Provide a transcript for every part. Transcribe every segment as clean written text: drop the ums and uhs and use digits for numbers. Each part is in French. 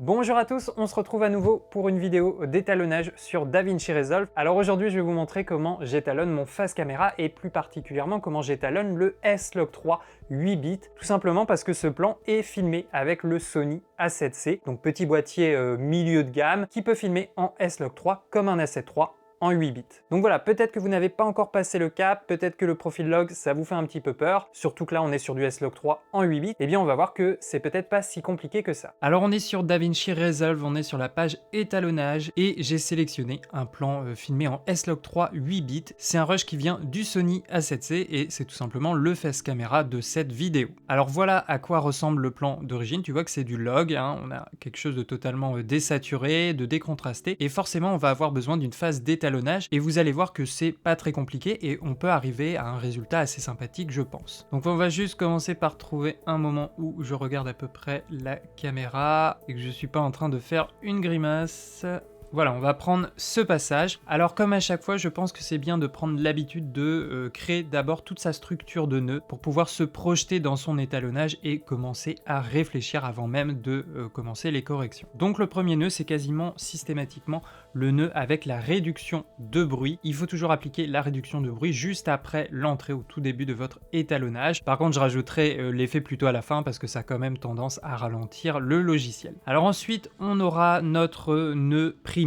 Bonjour à tous, on se retrouve à nouveau pour une vidéo d'étalonnage sur DaVinci Resolve. Alors aujourd'hui je vais vous montrer comment j'étalonne mon face caméra et plus particulièrement comment j'étalonne le S-Log 3 8 bits, tout simplement parce que ce plan est filmé avec le Sony A7C, donc petit boîtier milieu de gamme qui peut filmer en S-Log 3 comme un A7 III en 8 bits. Donc voilà, peut-être que vous n'avez pas encore passé le cap, peut-être que le profil log ça vous fait un petit peu peur, surtout que là on est sur du S-Log 3 en 8 bits, et bien on va voir que c'est peut-être pas si compliqué que ça. Alors on est sur DaVinci Resolve, on est sur la page étalonnage, et j'ai sélectionné un plan filmé en S-Log 3 8 bits. C'est un rush qui vient du Sony A7C, et c'est tout simplement le face caméra de cette vidéo. Alors voilà à quoi ressemble le plan d'origine, tu vois que c'est du log, hein, on a quelque chose de totalement désaturé, de décontrasté, et forcément on va avoir besoin d'une phase d'étalonnage, et vous allez voir que c'est pas très compliqué et on peut arriver à un résultat assez sympathique, je pense. Donc on va juste commencer par trouver un moment où je regarde à peu près la caméra et que je suis pas en train de faire une grimace. Voilà, on va prendre ce passage. Alors comme à chaque fois, je pense que c'est bien de prendre l'habitude de créer d'abord toute sa structure de nœud pour pouvoir se projeter dans son étalonnage et commencer à réfléchir avant même de commencer les corrections. Donc le premier nœud, c'est quasiment systématiquement le nœud avec la réduction de bruit. Il faut toujours appliquer la réduction de bruit juste après l'entrée au tout début de votre étalonnage. Par contre, je rajouterai l'effet plutôt à la fin parce que ça a quand même tendance à ralentir le logiciel. Alors ensuite, on aura notre nœud primaire.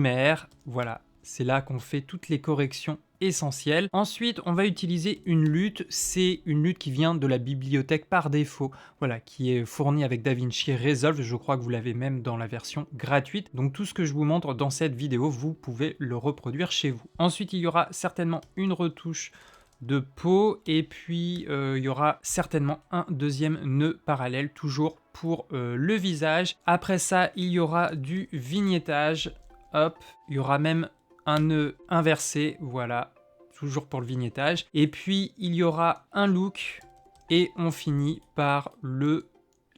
Voilà, c'est là qu'on fait toutes les corrections essentielles. Ensuite, on va utiliser une lutte. C'est une lutte qui vient de la bibliothèque par défaut, voilà, qui est fournie avec DaVinci Resolve. Je crois que vous l'avez même dans la version gratuite. Donc tout ce que je vous montre dans cette vidéo, vous pouvez le reproduire chez vous. Ensuite, il y aura certainement une retouche de peau et puis il y aura certainement un deuxième nœud parallèle, toujours pour le visage. Après ça, il y aura du vignettage. Hop, il y aura même un nœud inversé, voilà, toujours pour le vignettage. Et puis, il y aura un look et on finit par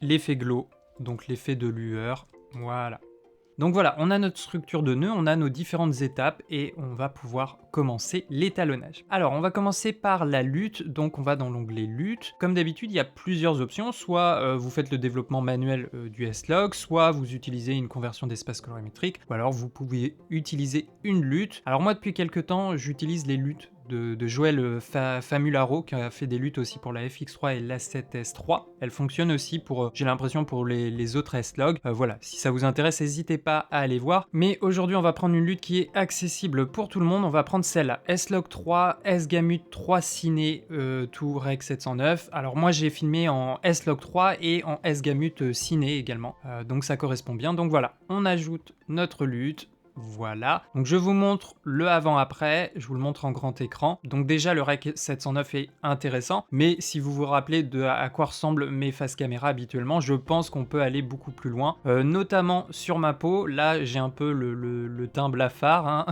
l'effet glow, donc l'effet de lueur, voilà. Donc voilà, on a notre structure de nœud, on a nos différentes étapes et on va pouvoir commencer l'étalonnage. Alors, on va commencer par la lutte, donc on va dans l'onglet lutte. Comme d'habitude, il y a plusieurs options, soit vous faites le développement manuel du S-Log, soit vous utilisez une conversion d'espace colorimétrique, ou alors vous pouvez utiliser une lutte. Alors moi, depuis quelques temps, j'utilise les luttes de Joël Famularo, qui a fait des luttes aussi pour la FX3 et la 7S3. Elle fonctionne aussi pour, j'ai l'impression, pour les autres S-Log. Voilà, si ça vous intéresse, n'hésitez pas à aller voir. Mais aujourd'hui, on va prendre une lutte qui est accessible pour tout le monde. On va prendre celle-là, S-Log 3, S-Gamut 3 Ciné to Rec 709. Alors moi, j'ai filmé en S-Log 3 et en S-Gamut Ciné également. Donc ça correspond bien. Donc voilà, on ajoute notre lutte. Voilà, donc je vous montre le avant-après, je vous le montre en grand écran. Donc déjà le Rec 709 est intéressant, mais si vous vous rappelez de à quoi ressemblent mes faces caméra habituellement, je pense qu'on peut aller beaucoup plus loin, notamment sur ma peau. Là j'ai un peu le teint blafard, hein.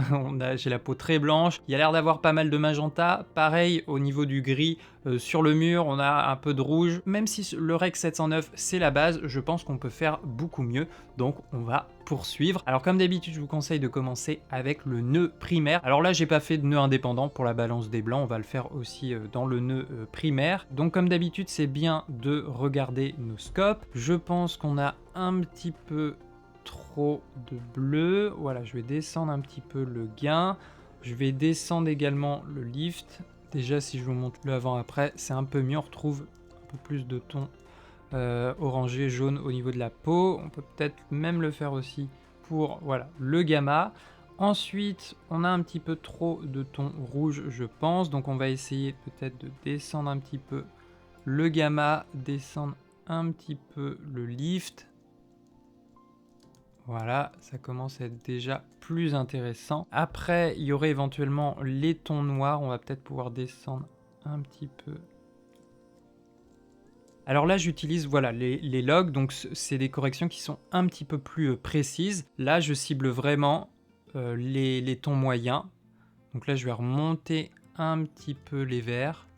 J'ai la peau très blanche, il y a l'air d'avoir pas mal de magenta, pareil au niveau du gris. Sur le mur, on a un peu de rouge. Même si le Rec 709 c'est la base, je pense qu'on peut faire beaucoup mieux. Donc on va poursuivre. Alors comme d'habitude, je vous conseille de commencer avec le nœud primaire. Alors là, j'ai pas fait de nœud indépendant pour la balance des blancs. On va le faire aussi dans le nœud primaire. Donc comme d'habitude, c'est bien de regarder nos scopes. Je pense qu'on a un petit peu trop de bleu. Voilà, je vais descendre un petit peu le gain. Je vais descendre également le lift. Déjà, si je vous montre le avant-après, c'est un peu mieux. On retrouve un peu plus de ton orangé, jaune au niveau de la peau. On peut peut-être même le faire aussi pour voilà, le gamma. Ensuite, on a un petit peu trop de ton rouge, je pense. Donc, on va essayer peut-être de descendre un petit peu le gamma, descendre un petit peu le lift. Voilà, ça commence à être déjà plus intéressant. Après, il y aurait éventuellement les tons noirs. On va peut-être pouvoir descendre un petit peu. Alors là, j'utilise voilà, les logs, donc c'est des corrections qui sont un petit peu plus précises. Là, je cible vraiment les tons moyens. Donc là, je vais remonter un petit peu les verts.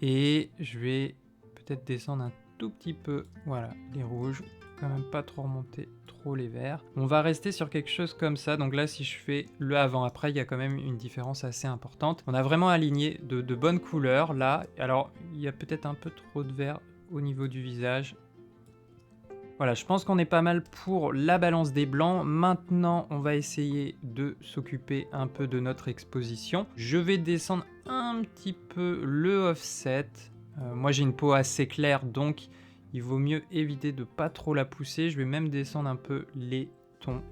Et je vais peut-être descendre un tout petit peu, voilà, les rouges. Quand même pas trop remonter trop les verts. On va rester sur quelque chose comme ça. Donc là, si je fais le avant-après, il y a quand même une différence assez importante. On a vraiment aligné de bonnes couleurs là. Alors, il y a peut-être un peu trop de vert au niveau du visage. Voilà, je pense qu'on est pas mal pour la balance des blancs. Maintenant, on va essayer de s'occuper un peu de notre exposition. Je vais descendre un petit peu le offset. Moi, j'ai une peau assez claire, donc il vaut mieux éviter de pas trop la pousser. Je vais même descendre un peu les tons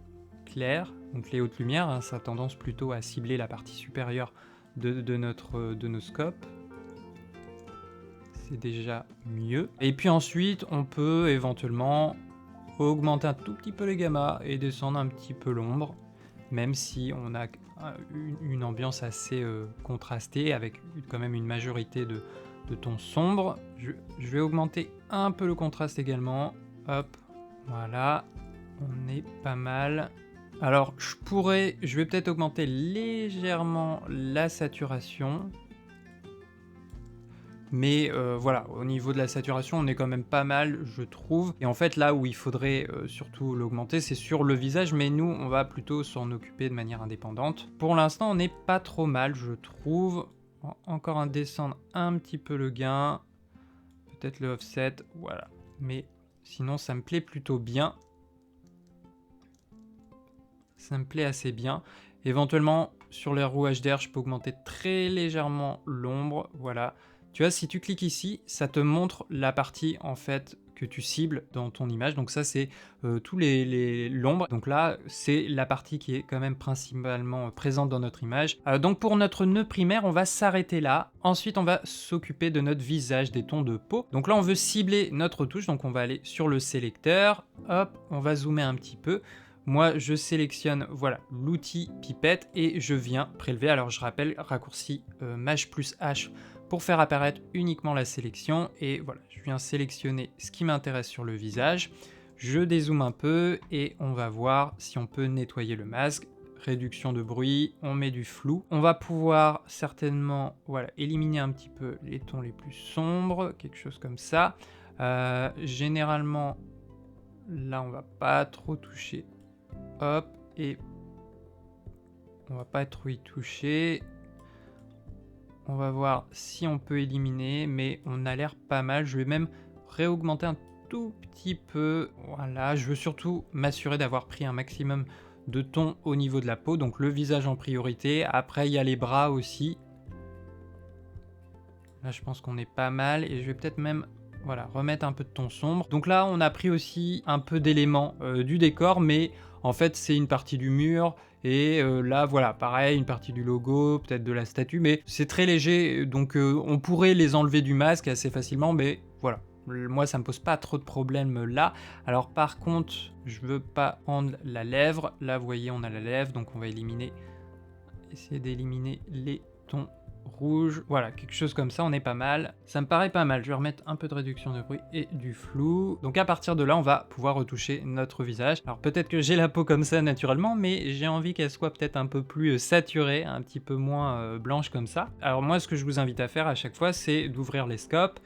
clairs, donc les hautes lumières. Hein, ça a tendance plutôt à cibler la partie supérieure de nos scopes. C'est déjà mieux. Et puis ensuite, on peut éventuellement augmenter un tout petit peu les gammas et descendre un petit peu l'ombre, même si on a une ambiance assez contrastée, avec quand même une majorité de tons sombres. Je vais augmenter un peu le contraste également. Hop, voilà, on est pas mal. Alors, je vais peut-être augmenter légèrement la saturation. Mais voilà, au niveau de la saturation, on est quand même pas mal, je trouve. Et en fait, là où il faudrait surtout l'augmenter, c'est sur le visage, mais nous, on va plutôt s'en occuper de manière indépendante. Pour l'instant, on n'est pas trop mal, je trouve. Encore un descendre un petit peu le gain, peut-être le offset, voilà. Mais sinon, ça me plaît plutôt bien. Ça me plaît assez bien. Éventuellement, sur les roues HDR, je peux augmenter très légèrement l'ombre, voilà. Tu vois, si tu cliques ici, ça te montre la partie en fait que tu cibles dans ton image. Donc ça, c'est tous l'ombre. Donc là, c'est la partie qui est quand même principalement présente dans notre image. Donc pour notre nœud primaire, on va s'arrêter là. Ensuite, on va s'occuper de notre visage, des tons de peau. Donc là, on veut cibler notre touche. Donc on va aller sur le sélecteur. Hop, on va zoomer un petit peu. Moi, je sélectionne voilà, l'outil pipette et je viens prélever. Alors je rappelle, raccourci Maj plus H pour faire apparaître uniquement la sélection. Et voilà, je viens sélectionner ce qui m'intéresse sur le visage. Je dézoome un peu et on va voir si on peut nettoyer le masque. Réduction de bruit, on met du flou. On va pouvoir certainement voilà, éliminer un petit peu les tons les plus sombres, quelque chose comme ça. Généralement, là, on va pas trop toucher. Hop, et on va pas trop y toucher. On va voir si on peut éliminer, mais on a l'air pas mal. Je vais même réaugmenter un tout petit peu. Voilà, je veux surtout m'assurer d'avoir pris un maximum de tons au niveau de la peau. Donc le visage en priorité. Après, il y a les bras aussi. Là, je pense qu'on est pas mal. Et je vais peut-être même voilà, remettre un peu de ton sombre. Donc là, on a pris aussi un peu d'éléments du décor, mais en fait, c'est une partie du mur. Et là, voilà, pareil, une partie du logo, peut-être de la statue, mais c'est très léger, donc on pourrait les enlever du masque assez facilement, mais voilà. Moi, ça me pose pas trop de problèmes là. Alors par contre, je veux pas prendre la lèvre. Là, vous voyez, on a la lèvre, donc on va essayer d'éliminer les tons rouge, voilà, quelque chose comme ça, on est pas mal. Ça me paraît pas mal, je vais remettre un peu de réduction de bruit et du flou. Donc à partir de là, on va pouvoir retoucher notre visage. Alors peut-être que j'ai la peau comme ça naturellement, mais j'ai envie qu'elle soit peut-être un peu plus saturée, un petit peu moins blanche comme ça. Alors moi, ce que je vous invite à faire à chaque fois, c'est d'ouvrir les scopes.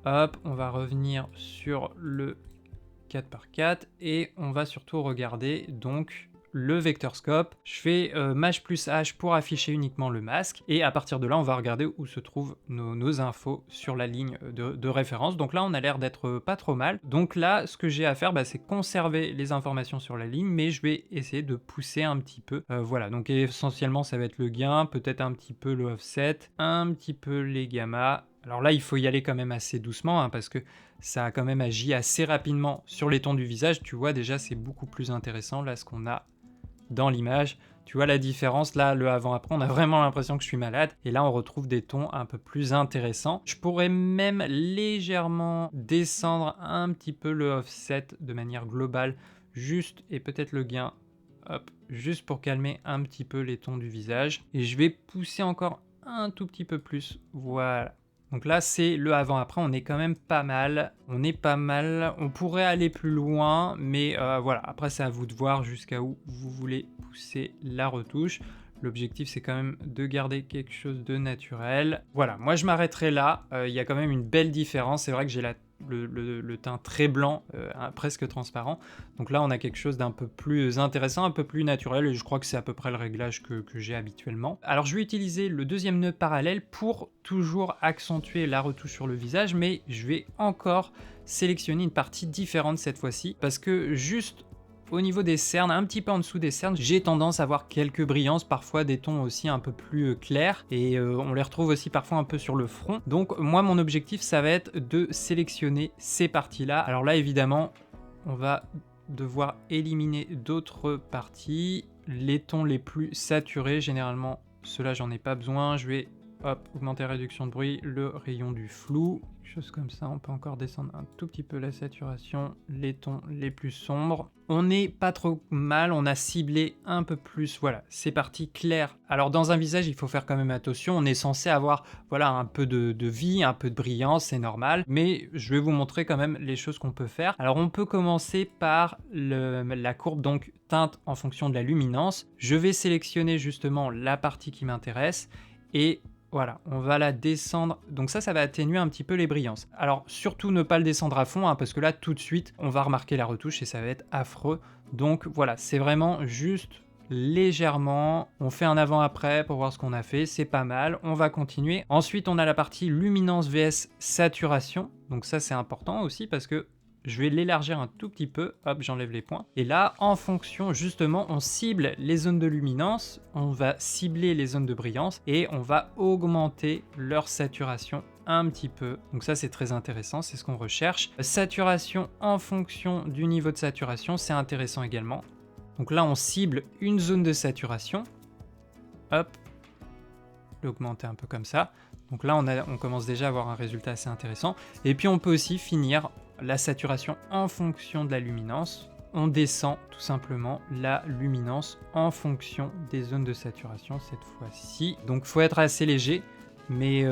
Hop, on va revenir sur le 4x4 et on va surtout regarder donc le vector scope. Je fais Maj plus H pour afficher uniquement le masque et à partir de là on va regarder où se trouvent nos infos sur la ligne de référence. Donc là on a l'air d'être pas trop mal. Donc là ce que j'ai à faire c'est conserver les informations sur la ligne, mais je vais essayer de pousser un petit peu. Voilà, donc essentiellement ça va être le gain, peut-être un petit peu le offset, un petit peu les gammas. Alors là il faut y aller quand même assez doucement hein, parce que ça a quand même agi assez rapidement sur les tons du visage. Tu vois déjà c'est beaucoup plus intéressant là ce qu'on a dans l'image. Tu vois la différence, là, le avant-après, on a vraiment l'impression que je suis malade. Et là, on retrouve des tons un peu plus intéressants. Je pourrais même légèrement descendre un petit peu le offset de manière globale, juste, et peut-être le gain, hop, juste pour calmer un petit peu les tons du visage. Et je vais pousser encore un tout petit peu plus, voilà. Donc là, c'est le avant-après, on est quand même pas mal. On est pas mal. On pourrait aller plus loin, mais voilà. Après, c'est à vous de voir jusqu'à où vous voulez pousser la retouche. L'objectif, c'est quand même de garder quelque chose de naturel. Voilà, moi, je m'arrêterai là. Il y a quand même une belle différence. C'est vrai que j'ai la le teint très blanc, presque transparent. Donc là, on a quelque chose d'un peu plus intéressant, un peu plus naturel, et je crois que c'est à peu près le réglage que j'ai habituellement. Alors je vais utiliser le deuxième nœud parallèle pour toujours accentuer la retouche sur le visage, mais je vais encore sélectionner une partie différente cette fois-ci, parce que juste au niveau des cernes, un petit peu en dessous des cernes, j'ai tendance à avoir quelques brillances, parfois des tons aussi un peu plus clairs, et on les retrouve aussi parfois un peu sur le front. Donc moi, mon objectif, ça va être de sélectionner ces parties-là. Alors là, évidemment, on va devoir éliminer d'autres parties. Les tons les plus saturés, généralement, ceux-là, j'en ai pas besoin. Je vais augmenter la réduction de bruit, le rayon du flou, chose comme ça. On peut encore descendre un tout petit peu la saturation, les tons les plus sombres. On n'est pas trop mal, on a ciblé un peu plus, voilà, ces parties claires. Alors dans un visage, il faut faire quand même attention, on est censé avoir, voilà, un peu de vie, un peu de brillance, c'est normal, mais je vais vous montrer quand même les choses qu'on peut faire. Alors on peut commencer par la courbe, donc teinte en fonction de la luminance. Je vais sélectionner justement la partie qui m'intéresse, et voilà, on va la descendre. Donc ça va atténuer un petit peu les brillances. Alors surtout ne pas le descendre à fond, parce que là tout de suite on va remarquer la retouche et ça va être affreux. Donc voilà, c'est vraiment juste légèrement. On fait un avant-après pour voir ce qu'on a fait, c'est pas mal. On va continuer. Ensuite on a la partie luminance vs saturation. Donc ça c'est important aussi parce que je vais l'élargir un tout petit peu, hop, j'enlève les points. Et là, en fonction, justement, on cible les zones de luminance, on va cibler les zones de brillance et on va augmenter leur saturation un petit peu. Donc ça, c'est très intéressant, c'est ce qu'on recherche. Saturation en fonction du niveau de saturation, c'est intéressant également. Donc là, on cible une zone de saturation. Hop, l'augmenter un peu comme ça. Donc là, on commence déjà à avoir un résultat assez intéressant. Et puis, on peut aussi finir la saturation en fonction de la luminance. On descend tout simplement la luminance en fonction des zones de saturation cette fois-ci. Donc il faut être assez léger, mais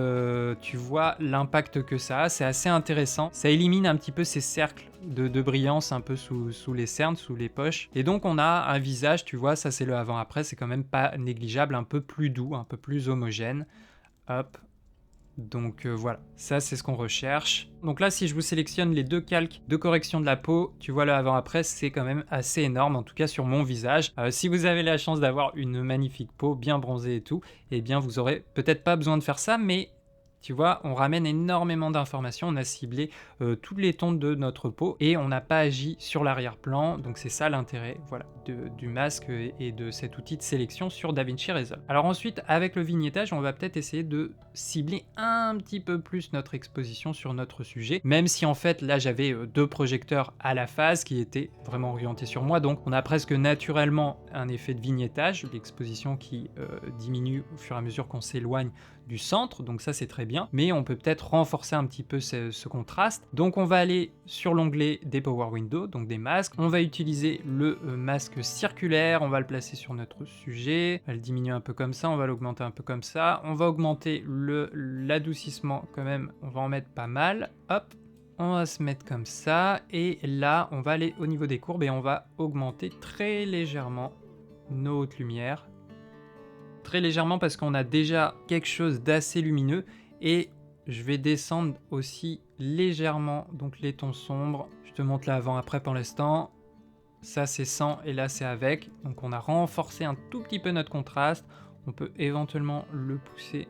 tu vois l'impact que ça a, c'est assez intéressant. Ça élimine un petit peu ces cercles de brillance un peu sous les cernes, sous les poches. Et donc on a un visage, tu vois, ça c'est le avant-après, c'est quand même pas négligeable, un peu plus doux, un peu plus homogène. Hop. Donc voilà, ça c'est ce qu'on recherche. Donc là, si je vous sélectionne les deux calques de correction de la peau, tu vois le avant-après, c'est quand même assez énorme, en tout cas sur mon visage. Si vous avez la chance d'avoir une magnifique peau, bien bronzée et tout, eh bien vous aurez peut-être pas besoin de faire ça, mais tu vois, on ramène énormément d'informations, on a ciblé tous les tons de notre peau et on n'a pas agi sur l'arrière-plan, donc c'est ça l'intérêt, voilà, du masque et de cet outil de sélection sur DaVinci Resolve. Alors ensuite, avec le vignettage, on va peut-être essayer de cibler un petit peu plus notre exposition sur notre sujet, même si en fait là j'avais deux projecteurs à la phase qui étaient vraiment orientés sur moi, donc on a presque naturellement un effet de vignettage, l'exposition qui diminue au fur et à mesure qu'on s'éloigne du centre, donc ça c'est très bien, mais on peut peut-être renforcer un petit peu ce contraste. Donc on va aller sur l'onglet des Power Windows, donc des masques, on va utiliser le masque circulaire, on va le placer sur notre sujet, on va le diminuer un peu comme ça, on va l'augmenter un peu comme ça, on va augmenter l'adoucissement quand même, on va en mettre pas mal, hop, on va se mettre comme ça, et là on va aller au niveau des courbes et on va augmenter très légèrement nos hautes lumières, très légèrement parce qu'on a déjà quelque chose d'assez lumineux, et je vais descendre aussi légèrement donc les tons sombres. Je te montre l'avant-après pour l'instant. Ça c'est sans et là c'est avec. Donc on a renforcé un tout petit peu notre contraste. On peut éventuellement le pousser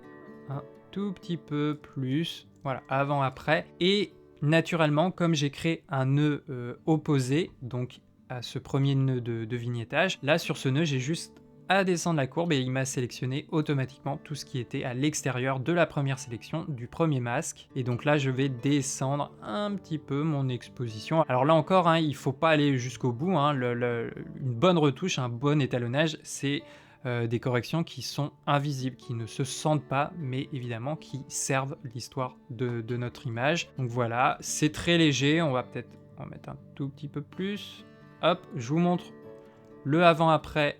un tout petit peu plus. Voilà, avant-après. Et naturellement, comme j'ai créé un nœud opposé, donc à ce premier nœud de vignettage, là sur ce nœud j'ai juste à descendre la courbe et il m'a sélectionné automatiquement tout ce qui était à l'extérieur de la première sélection du premier masque. Et donc là je vais descendre un petit peu mon exposition. Alors là encore, il faut pas aller jusqu'au bout, une bonne retouche, un bon étalonnage, c'est des corrections qui sont invisibles, qui ne se sentent pas, mais évidemment qui servent l'histoire de notre image. Donc voilà, c'est très léger, on va peut-être en mettre un tout petit peu plus. Hop, je vous montre le avant-après.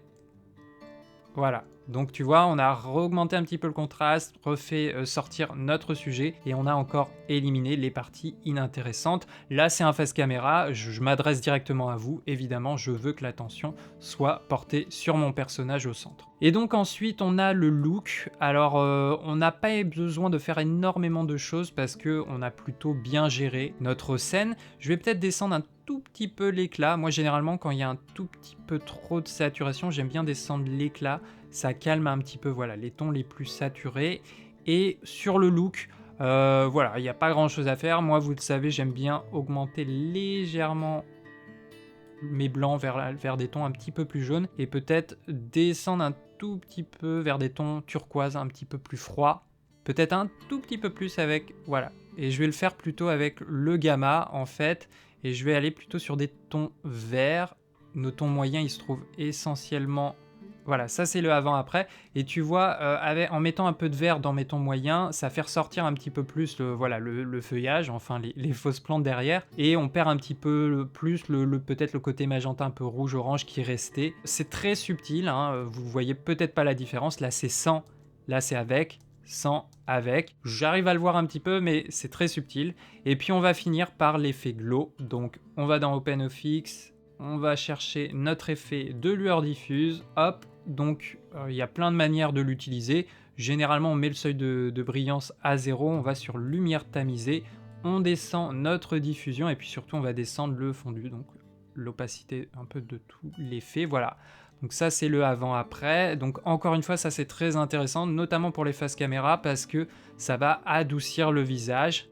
Voilà, Donc tu vois, on a augmenté un petit peu le contraste, refait sortir notre sujet et on a encore éliminé les parties inintéressantes. Là, c'est un face caméra, je m'adresse directement à vous. Évidemment, je veux que l'attention soit portée sur mon personnage au centre. Et donc ensuite, on a le look. Alors, on n'a pas besoin de faire énormément de choses parce qu'on a plutôt bien géré notre scène. Je vais peut-être descendre un tout petit peu l'éclat. Moi, généralement, quand il y a un tout petit peu trop de saturation, j'aime bien descendre l'éclat. Ça calme un petit peu, voilà, les tons les plus saturés. Et sur le look, voilà, il n'y a pas grand chose à faire. Moi, vous le savez, j'aime bien augmenter légèrement mes blancs vers des tons un petit peu plus jaunes et peut-être descendre un tout petit peu vers des tons turquoise un petit peu plus froids. Peut-être un tout petit peu plus avec, voilà. Et je vais le faire plutôt avec le gamma en fait. Et je vais aller plutôt sur des tons verts. Nos tons moyens, ils se trouvent essentiellement... Voilà, ça c'est le avant-après. Et tu vois, en mettant un peu de vert dans mes tons moyens, ça fait ressortir un petit peu plus le feuillage, enfin les fausses plantes derrière. Et on perd un petit peu plus peut-être le côté magenta un peu rouge-orange qui restait. C'est très subtil, hein, vous voyez peut-être pas la différence. Là c'est sans, là c'est avec. Sans, avec. J'arrive à le voir un petit peu, mais c'est très subtil. Et puis on va finir par l'effet glow. Donc on va dans OpenOfX, on va chercher notre effet de lueur diffuse, hop. Donc il y a plein de manières de l'utiliser. Généralement on met le seuil de brillance à 0, on va sur lumière tamisée, on descend notre diffusion et puis surtout on va descendre le fondu, donc l'opacité un peu de tout l'effet, voilà. Donc ça c'est le avant-après, donc encore une fois ça c'est très intéressant, notamment pour les faces caméra parce que ça va adoucir le visage.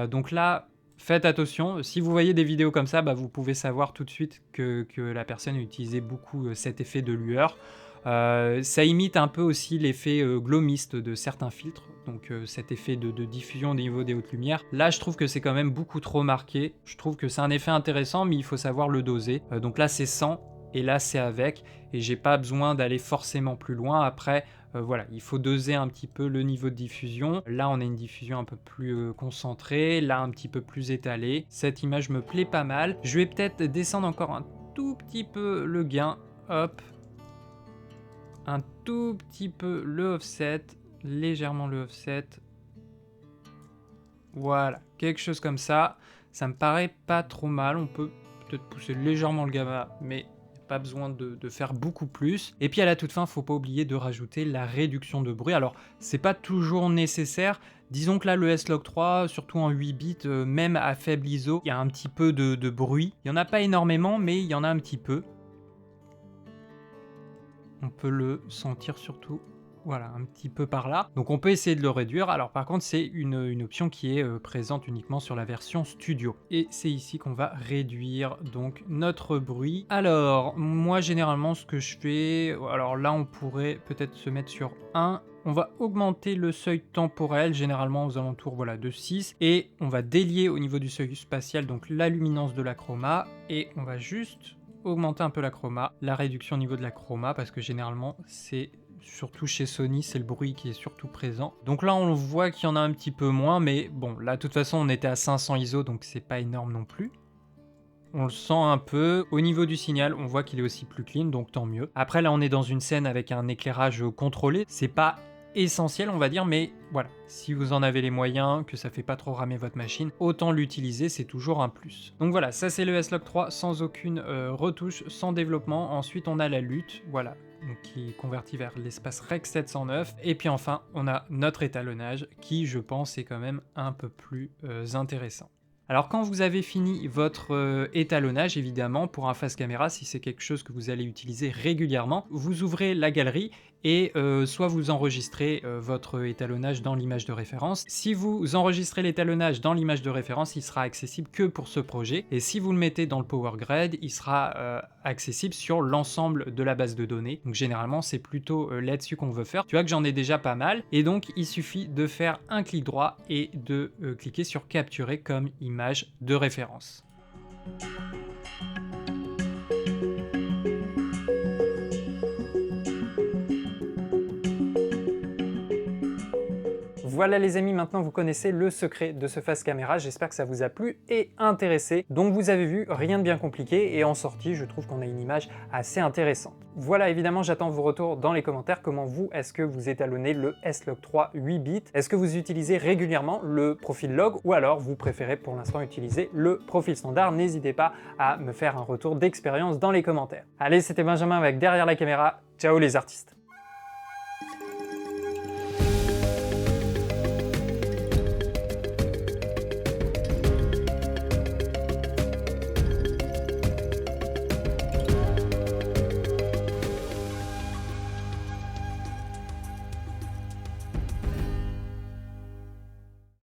Donc là, faites attention, si vous voyez des vidéos comme ça, vous pouvez savoir tout de suite que la personne utilisait beaucoup cet effet de lueur. Ça imite un peu aussi l'effet glow mist de certains filtres, donc cet effet de diffusion au niveau des hautes lumières. Là je trouve que c'est quand même beaucoup trop marqué, je trouve que c'est un effet intéressant mais il faut savoir le doser. Donc là c'est sans et là c'est avec, et j'ai pas besoin d'aller forcément plus loin. Après voilà, il faut doser un petit peu le niveau de diffusion. Là on a une diffusion un peu plus concentrée, là un petit peu plus étalée. Cette image me plaît pas mal. Je vais peut-être descendre encore un tout petit peu le gain, hop, un tout petit peu le offset, légèrement le offset. Voilà, quelque chose comme ça. Ça me paraît pas trop mal. On peut peut-être pousser légèrement le gamma, mais pas besoin de faire beaucoup plus. Et puis à la toute fin, faut pas oublier de rajouter la réduction de bruit. Alors, c'est pas toujours nécessaire. Disons que là, le S-Log 3, surtout en 8 bits, même à faible ISO, il y a un petit peu de bruit. Il y en a pas énormément, mais il y en a un petit peu. On peut le sentir surtout, voilà, un petit peu par là. Donc on peut essayer de le réduire. Alors par contre, c'est une option qui est présente uniquement sur la version studio. Et c'est ici qu'on va réduire donc notre bruit. Alors, moi généralement, ce que je fais... Alors là, on pourrait peut-être se mettre sur 1. On va augmenter le seuil temporel, généralement aux alentours de 6. Et on va délier au niveau du seuil spatial, donc la luminance de la chroma. Et on va juste augmenter un peu la chroma, la réduction au niveau de la chroma, parce que généralement c'est surtout chez Sony, c'est le bruit qui est surtout présent. Donc là on voit qu'il y en a un petit peu moins, mais bon, là de toute façon on était à 500 ISO, donc c'est pas énorme non plus. On le sent un peu. Au niveau du signal, on voit qu'il est aussi plus clean, donc tant mieux. Après là on est dans une scène avec un éclairage contrôlé, c'est pas essentiel on va dire, mais voilà, si vous en avez les moyens, que ça fait pas trop ramer votre machine, autant l'utiliser, c'est toujours un plus. Donc voilà, ça c'est le S-Log 3 sans aucune retouche, sans développement. Ensuite on a la lutte, voilà, donc qui est converti vers l'espace Rec 709, et puis enfin on a notre étalonnage qui je pense est quand même un peu plus intéressant. Alors quand vous avez fini votre étalonnage, évidemment, pour un face caméra, si c'est quelque chose que vous allez utiliser régulièrement, vous ouvrez la galerie et soit vous enregistrez votre étalonnage dans l'image de référence. Si vous enregistrez l'étalonnage dans l'image de référence, il sera accessible que pour ce projet, et si vous le mettez dans le Power Grade, il sera accessible sur l'ensemble de la base de données. Donc généralement, c'est plutôt là-dessus qu'on veut faire. Tu vois que j'en ai déjà pas mal, et donc il suffit de faire un clic droit et de cliquer sur capturer comme image de référence. Voilà les amis, maintenant vous connaissez le secret de ce face caméra, j'espère que ça vous a plu et intéressé. Donc vous avez vu, rien de bien compliqué, et en sortie je trouve qu'on a une image assez intéressante. Voilà, évidemment j'attends vos retours dans les commentaires, comment vous, est-ce que vous étalonnez le S-Log 3 8 bits? Est-ce que vous utilisez régulièrement le profil log, ou alors vous préférez pour l'instant utiliser le profil standard? N'hésitez pas à me faire un retour d'expérience dans les commentaires. Allez, c'était Benjamin avec Derrière la caméra, ciao les artistes!